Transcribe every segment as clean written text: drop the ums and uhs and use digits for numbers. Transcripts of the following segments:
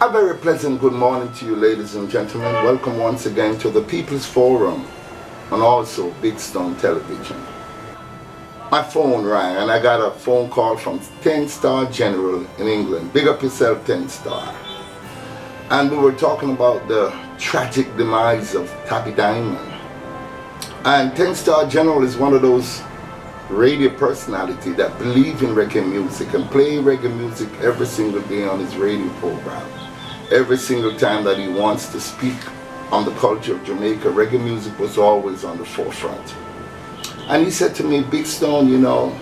A very pleasant good morning to you, ladies and gentlemen. Welcome once again to the People's Forum and also Big Stone Television. My phone rang and I got a phone call from 10-star General in England. Big up yourself, 10-star. And we were talking about the tragic demise of Tabby Diamond. And 10-star General is one of those radio personality that believe in reggae music and play reggae music every single day on his radio program. Every single time that he wants to speak on the culture of Jamaica, reggae music was always on the forefront. And he said to me, Big Stone, you know,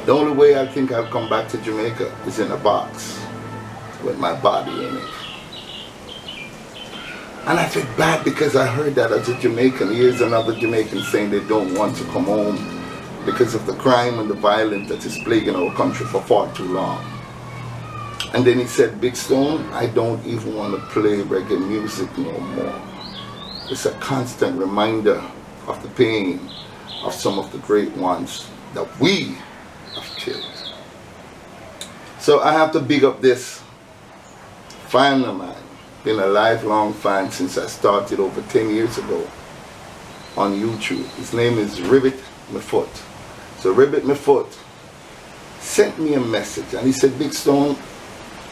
the only way I think I'll come back to Jamaica is in a box with my body in it. And I felt bad because I heard that as a Jamaican. Here's another Jamaican saying they don't want to come home because of the crime and the violence that is plaguing our country for far too long. And then he said, Big Stone, I don't even want to play reggae music no more. It's a constant reminder of the pain of some of the great ones that we have killed. So I have to big up this fan of mine. Been a lifelong fan since I started over 10 years ago on YouTube. His name is Ribbit My Foot. So Ribbit My Foot sent me a message and he said, Big Stone,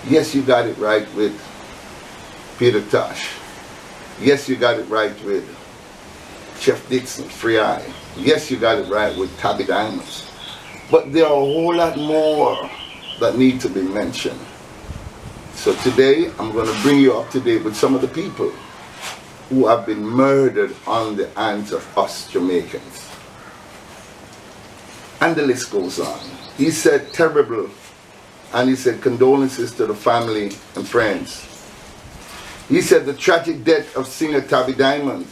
yes, you got it right with Peter Tosh. Yes, you got it right with Chef Dixon, Free Eye. Yes, you got it right with Tabby Diamonds. But there are a whole lot more that need to be mentioned. So today, I'm going to bring you up to date with some of the people who have been murdered on the hands of us Jamaicans. And the list goes on. He said terrible, and he said condolences to the family and friends. He said the tragic death of singer Tabby Diamond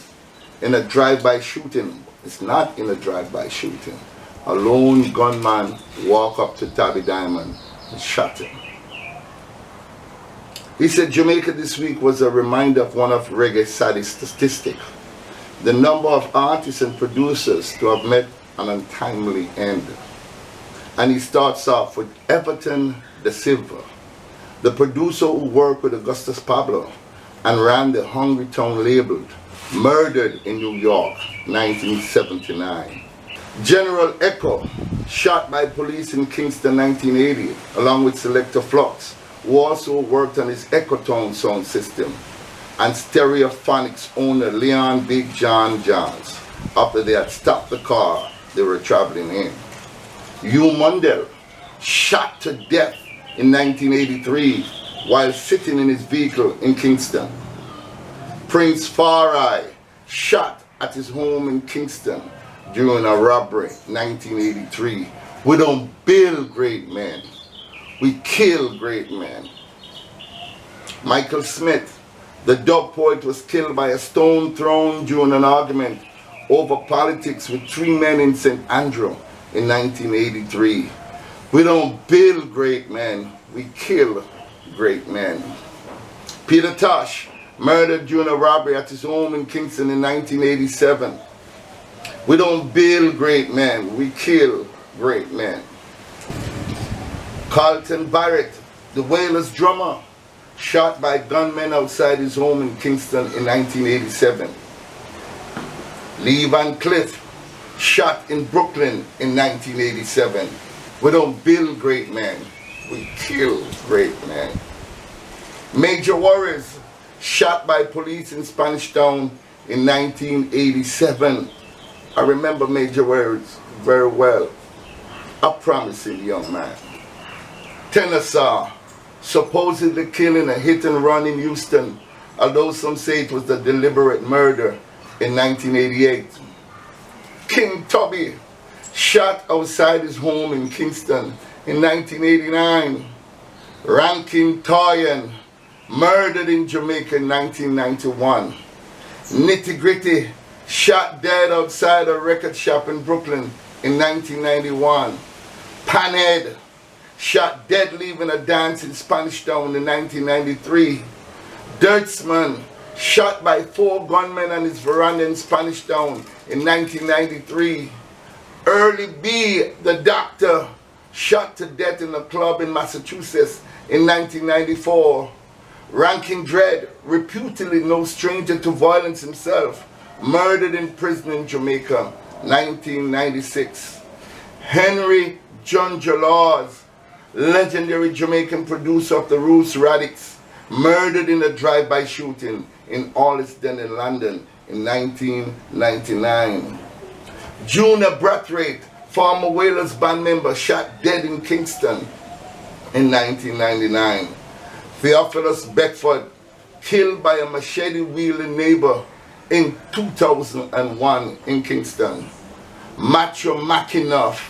in a drive-by shooting. It's not in a drive-by shooting. A lone gunman walked up to Tabby Diamond and shot him. He said Jamaica this week was a reminder of one of reggae's saddest statistics. The number of artists and producers to have met an untimely end. And he starts off with Everton Da Silva, the producer who worked with Augustus Pablo and ran the Hungry Town label, murdered in New York, 1979. General Echo, shot by police in Kingston, 1980, along with Selector Flux, who also worked on his Ecotone sound system, and Stereophonics owner Leon Big John Johns, after they had stopped the car they were traveling in. Hugh Mundell, shot to death in 1983 while sitting in his vehicle in Kingston. Prince Farai, shot at his home in Kingston during a robbery, 1983. We don't build great men. We kill great men. Michael Smith, the dub poet, was killed by a stone thrown during an argument over politics with 3 men in St. Andrew in 1983. We don't build great men, we kill great men. Peter Tosh, murdered during a robbery at his home in Kingston in 1987. We don't build great men, we kill great men. Carlton Barrett, the Wailers drummer, shot by gunmen outside his home in Kingston in 1987. Lee Van Cliff, shot in Brooklyn in 1987. We don't build great men, we kill great men. Major Warriors, shot by police in Spanish Town in 1987. I remember Major Warriors very well. A promising young man. Tennessee, supposedly killing a hit and run in Houston, although some say it was a deliberate murder in 1988. King Tubby, shot outside his home in Kingston in 1989. Rankin Toyin, murdered in Jamaica in 1991. Nitty Gritty, shot dead outside a record shop in Brooklyn in 1991. Panhead, shot dead leaving a dance in Spanish Town in 1993. Dirtsman, shot by 4 gunmen on his veranda in Spanish Town in 1993. Early B, the doctor, shot to death in a club in Massachusetts In 1994, Rankin Dread, reputedly no stranger to violence himself, murdered in prison in Jamaica. 1996. Henry John Jalars, legendary Jamaican producer of the Roots Radics, murdered in a drive-by shooting in Allisden in London in 1999. Junior Brathwaite, former Wailers band member, shot dead in Kingston in 1999. Theophilus Beckford, killed by a machete-wielding neighbor in 2001 in Kingston. Matthew McIntosh,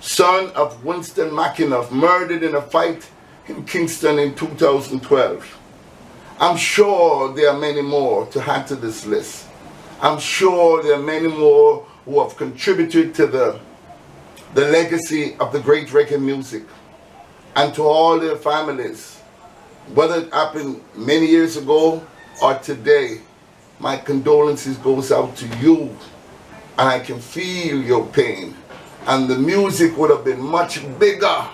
son of Winston McIntosh, murdered in a fight in Kingston in 2012. I'm sure there are many more to add to this list. I'm sure there are many more who have contributed to the legacy of the great reggae music. And to all their families, whether it happened many years ago or today, my condolences goes out to you, and I can feel your pain. And the music would have been much bigger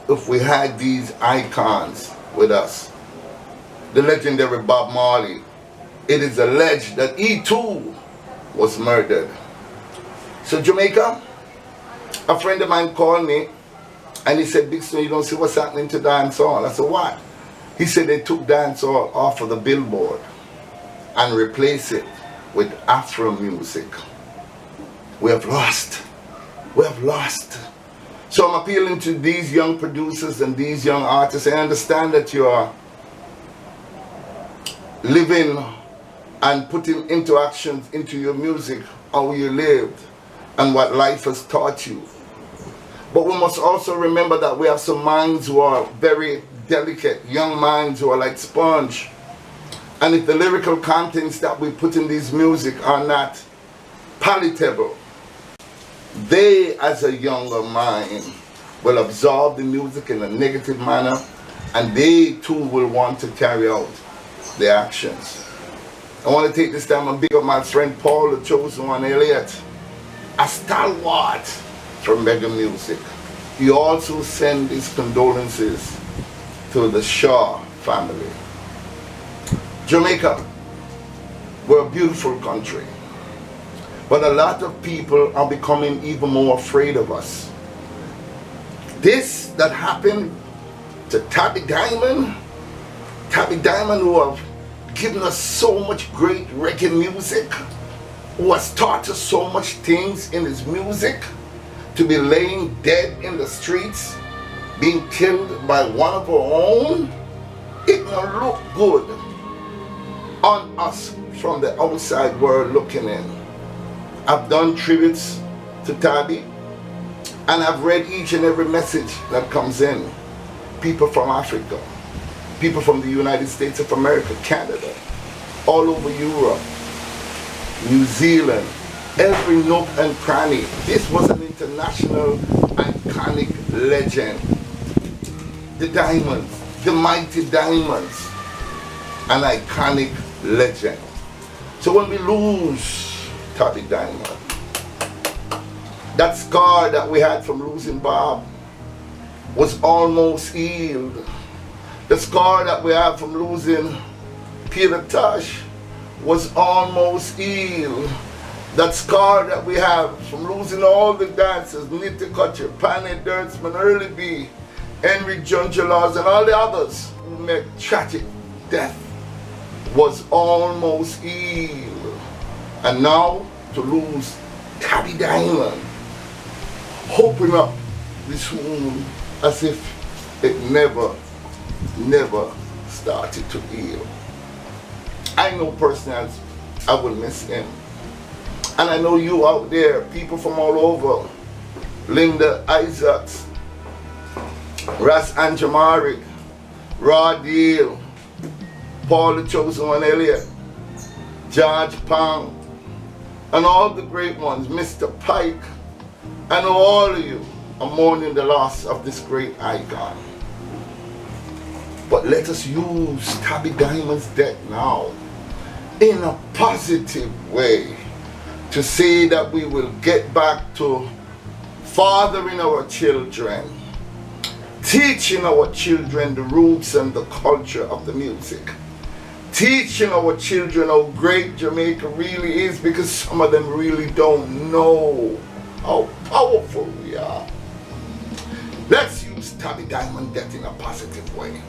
if we had these icons with us. The legendary Bob Marley. It is alleged that he too was murdered. So Jamaica, a friend of mine called me and he said, "Big Snow, you don't see what's happening to dancehall?" I said, "What?" He said they took dancehall off of the billboard and replaced it with Afro music. We have lost. We have lost. So I'm appealing to these young producers and these young artists. I understand that you are living and putting into actions into your music how you lived and what life has taught you. But we must also remember that we have some minds who are very delicate, young minds who are like sponge. And if the lyrical contents that we put in these music are not palatable, they as a younger mind will absorb the music in a negative manner, and they too will want to carry out their actions. I want to take this time and big up my friend Paul, the chosen one, Elliott, a stalwart from reggae music. He also sent his condolences to the Shaw family. Jamaica, we're a beautiful country, but a lot of people are becoming even more afraid of us. This that happened to Tabby Diamond who have given us so much great reggae music, who has taught us so much things in his music, to be laying dead in the streets, being killed by one of our own, it will look good on us from the outside world looking in. I've done tributes to Tabby, and I've read each and every message that comes in. People from Africa, people from the United States of America, Canada, all over Europe, New Zealand, every nook and cranny. This was an international iconic legend. The Diamonds, the mighty Diamonds, an iconic legend. So when we lose Tabby Diamond, that scar that we had from losing Bob was almost healed. The scar that we had from losing Peter Tosh was almost healed. That scar that we have from losing all the dancers, Nitty Kutcher, Panny Dirtsman, Early B, Henry John Jalars, and all the others who met tragic death, was almost healed. And now to lose Tabby Diamond, open up this wound as if it never started to heal. I know personally I will miss him. And I know you out there, people from all over, Linda Isaacs, Ras Anjamari, Rod Deal, Paul the Chosen One Elliott, George Pound, and all the great ones, Mr. Pike, and all of you are mourning the loss of this great icon. But let us use Tabby Diamond's death now in a positive way to say that we will get back to fathering our children, Teaching our children the roots and the culture of the music. Teaching our children how great Jamaica really is, because some of them really don't know how powerful we are. Let's use Tabby Diamond Death in a positive way.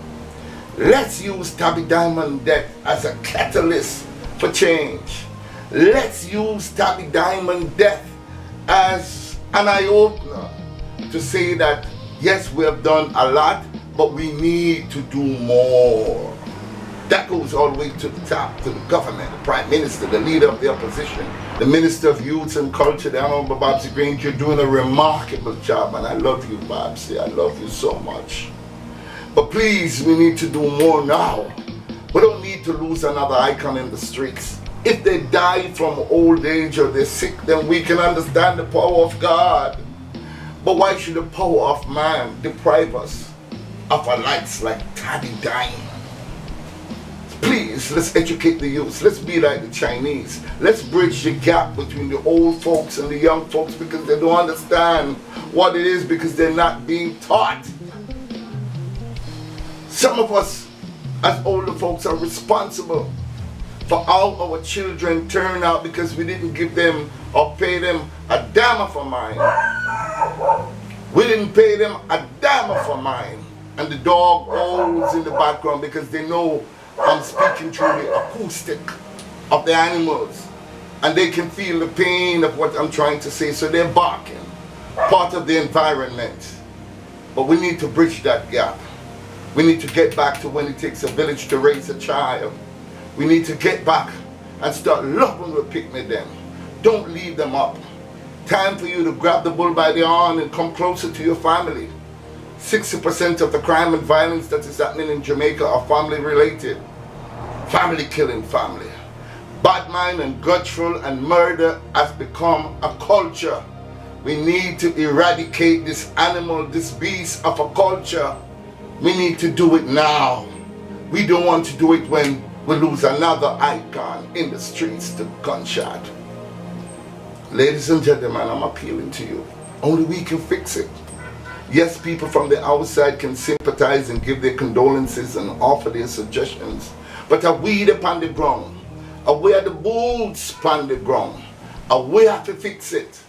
Let's use Tabby Diamond Death as a catalyst for change. Let's use Tabby Diamond Death as an eye-opener to say that yes, we have done a lot, but we need to do more. That goes all the way to the top, to the government, the Prime Minister, the leader of the opposition, the Minister of Youth and Culture, the Honorable Babsy Grange. You're doing a remarkable job, and I love you, Babsy. I love you so much. But please, we need to do more now. We don't need to lose another icon in the streets. If they die from old age or they're sick, then we can understand the power of God. But why should the power of man deprive us of our lights like Tabby Diamond? Please, let's educate the youth. Let's be like the Chinese. Let's bridge the gap between the old folks and the young folks, because they don't understand what it is, because they're not being taught. Some of us as older folks are responsible for how our children turn out, because we didn't give them or pay them a damn of a mind. We didn't pay them a damn of a mind. And the dog howls in the background because they know I'm speaking through the acoustic of the animals, and they can feel the pain of what I'm trying to say, so they're barking, part of the environment. But we need to bridge that gap. We need to get back to when it takes a village to raise a child. We need to get back and start loving with picnic them. Don't leave them up. Time for you to grab the bull by the horn and come closer to your family. 60% of the crime and violence that is happening in Jamaica are family related. Family killing family. Bad mind and guttural and murder has become a culture. We need to eradicate this animal, this beast of a culture. We need to do it now. We don't want to do it when we lose another icon in the streets to gunshot. Ladies and gentlemen, I'm appealing to you. Only we can fix it. Yes, people from the outside can sympathize and give their condolences and offer their suggestions. But are we upon the ground? Are we the boots upon the ground? Are we have to fix it?